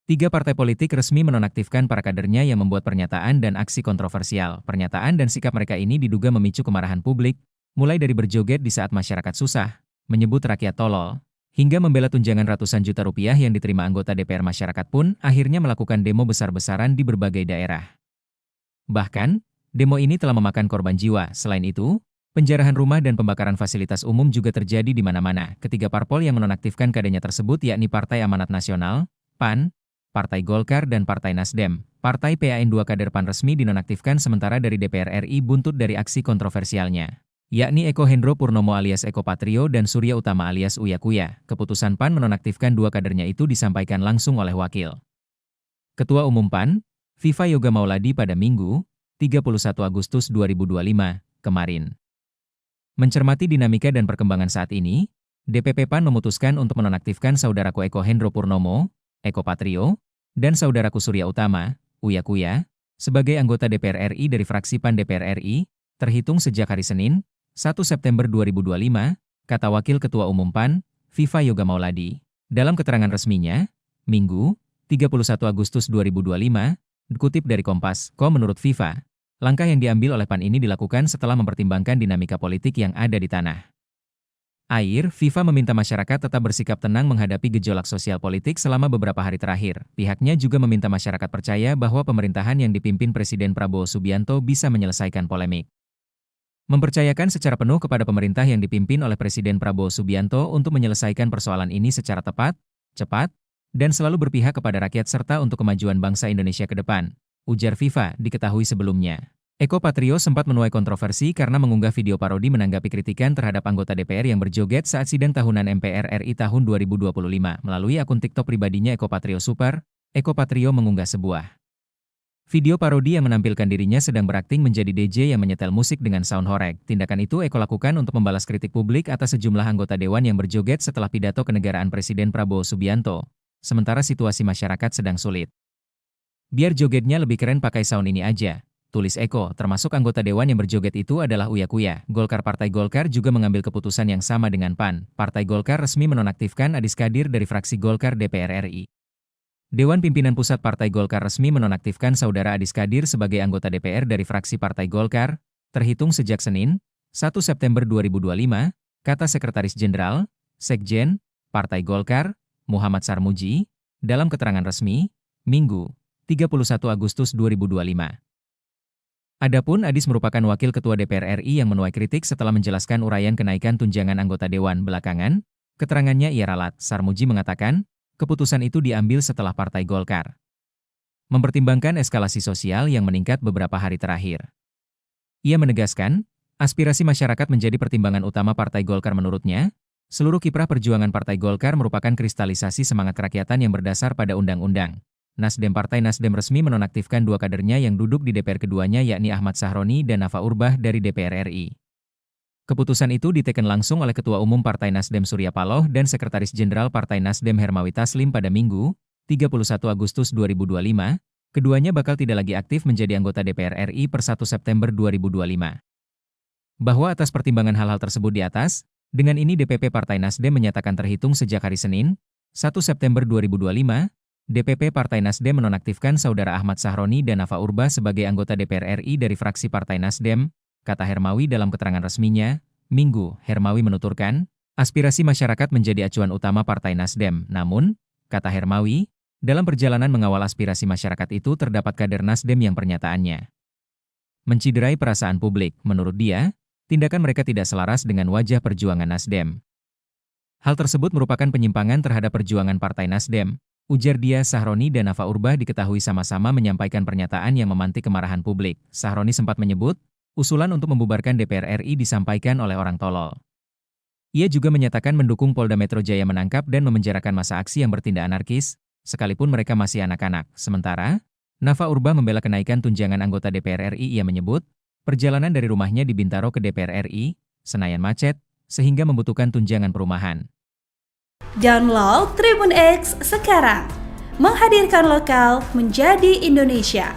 Tiga partai politik resmi menonaktifkan para kadernya yang membuat pernyataan dan aksi kontroversial. Pernyataan dan sikap mereka ini diduga memicu kemarahan publik, mulai dari berjoget di saat masyarakat susah, menyebut rakyat tolol, hingga membela tunjangan ratusan juta rupiah yang diterima anggota DPR. Masyarakat pun akhirnya melakukan demo besar-besaran di berbagai daerah. Bahkan, demo ini telah memakan korban jiwa. Selain itu, penjarahan rumah dan pembakaran fasilitas umum juga terjadi di mana-mana. Ketiga parpol yang menonaktifkan kadernya tersebut yakni Partai Amanat Nasional, PAN, Partai Golkar dan Partai Nasdem. Partai PAN 2 kader PAN resmi dinonaktifkan sementara dari DPR RI buntut dari aksi kontroversialnya, yakni Eko Hendro Purnomo alias Eko Patrio dan Surya Utama alias Uya Kuya. Keputusan PAN menonaktifkan dua kadernya itu disampaikan langsung oleh Wakil Ketua Umum PAN, Viva Yoga Mauladi pada Minggu, 31 Agustus 2025, kemarin. Mencermati dinamika dan perkembangan saat ini, DPP PAN memutuskan untuk menonaktifkan saudaraku Eko Hendro Purnomo, Eko Patrio, dan saudaraku Surya Utama, Uya Kuya, sebagai anggota DPR RI dari fraksi PAN DPR RI, terhitung sejak hari Senin, 1 September 2025, kata Wakil Ketua Umum PAN, Viva Yoga Mauladi. Dalam keterangan resminya, Minggu, 31 Agustus 2025, dikutip dari Kompas.com menurut Viva, langkah yang diambil oleh PAN ini dilakukan setelah mempertimbangkan dinamika politik yang ada di tanah air. Viva meminta masyarakat tetap bersikap tenang menghadapi gejolak sosial politik selama beberapa hari terakhir. Pihaknya juga meminta masyarakat percaya bahwa pemerintahan yang dipimpin Presiden Prabowo Subianto bisa menyelesaikan polemik. Mempercayakan secara penuh kepada pemerintah yang dipimpin oleh Presiden Prabowo Subianto untuk menyelesaikan persoalan ini secara tepat, cepat, dan selalu berpihak kepada rakyat serta untuk kemajuan bangsa Indonesia ke depan, ujar Viva. Diketahui sebelumnya, Eko Patrio sempat menuai kontroversi karena mengunggah video parodi menanggapi kritikan terhadap anggota DPR yang berjoget saat sidang tahunan MPR RI tahun 2025. Melalui akun TikTok pribadinya Eko Patrio Super, Eko Patrio mengunggah sebuah video parodi yang menampilkan dirinya sedang berakting menjadi DJ yang menyetel musik dengan sound horeg. Tindakan itu Eko lakukan untuk membalas kritik publik atas sejumlah anggota dewan yang berjoget setelah pidato kenegaraan Presiden Prabowo Subianto, sementara situasi masyarakat sedang sulit. Biar jogetnya lebih keren pakai sound ini aja, tulis Eko. Termasuk anggota dewan yang berjoget itu adalah Uya Kuya. Golkar. Partai Golkar juga mengambil keputusan yang sama dengan PAN. Partai Golkar resmi menonaktifkan Adis Kadir dari fraksi Golkar DPR RI. Dewan Pimpinan Pusat Partai Golkar resmi menonaktifkan saudara Adis Kadir sebagai anggota DPR dari fraksi Partai Golkar, terhitung sejak Senin, 1 September 2025, kata Sekretaris Jenderal, Sekjen, Partai Golkar, Muhammad Sarmuji, dalam keterangan resmi, Minggu, 31 Agustus 2025. Adapun Adis merupakan wakil ketua DPR RI yang menuai kritik setelah menjelaskan uraian kenaikan tunjangan anggota dewan belakangan. Keterangannya ia ralat. Sarmuji mengatakan, keputusan itu diambil setelah Partai Golkar mempertimbangkan eskalasi sosial yang meningkat beberapa hari terakhir. Ia menegaskan, aspirasi masyarakat menjadi pertimbangan utama Partai Golkar. Menurutnya, seluruh kiprah perjuangan Partai Golkar merupakan kristalisasi semangat kerakyatan yang berdasar pada undang-undang. Nasdem. Partai Nasdem resmi menonaktifkan dua kadernya yang duduk di DPR keduanya yakni Ahmad Sahroni dan Nafa Urbah dari DPR RI. Keputusan itu diteken langsung oleh Ketua Umum Partai Nasdem Surya Paloh dan Sekretaris Jenderal Partai Nasdem Hermawi Taslim pada Minggu, 31 Agustus 2025. Keduanya bakal tidak lagi aktif menjadi anggota DPR RI per 1 September 2025. Bahwa atas pertimbangan hal-hal tersebut di atas, dengan ini DPP Partai Nasdem menyatakan terhitung sejak hari Senin, 1 September 2025, DPP Partai Nasdem menonaktifkan saudara Ahmad Sahroni dan Nafa Urbah sebagai anggota DPR RI dari fraksi Partai Nasdem, kata Hermawi dalam keterangan resminya, Minggu. Hermawi menuturkan, aspirasi masyarakat menjadi acuan utama Partai Nasdem. Namun, kata Hermawi, dalam perjalanan mengawal aspirasi masyarakat itu terdapat kader Nasdem yang pernyataannya menciderai perasaan publik. Menurut dia, tindakan mereka tidak selaras dengan wajah perjuangan Nasdem. Hal tersebut merupakan penyimpangan terhadap perjuangan Partai Nasdem, ujar dia. Sahroni dan Nafa Urbah diketahui sama-sama menyampaikan pernyataan yang memantik kemarahan publik. Sahroni sempat menyebut, usulan untuk membubarkan DPR RI disampaikan oleh orang tolol. Ia juga menyatakan mendukung Polda Metro Jaya menangkap dan memenjarakan massa aksi yang bertindak anarkis, sekalipun mereka masih anak-anak. Sementara, Nafa Urbah membela kenaikan tunjangan anggota DPR RI. Ia menyebut, perjalanan dari rumahnya di Bintaro ke DPR RI, Senayan macet, sehingga membutuhkan tunjangan perumahan. Download Tribun X sekarang, menghadirkan lokal menjadi Indonesia.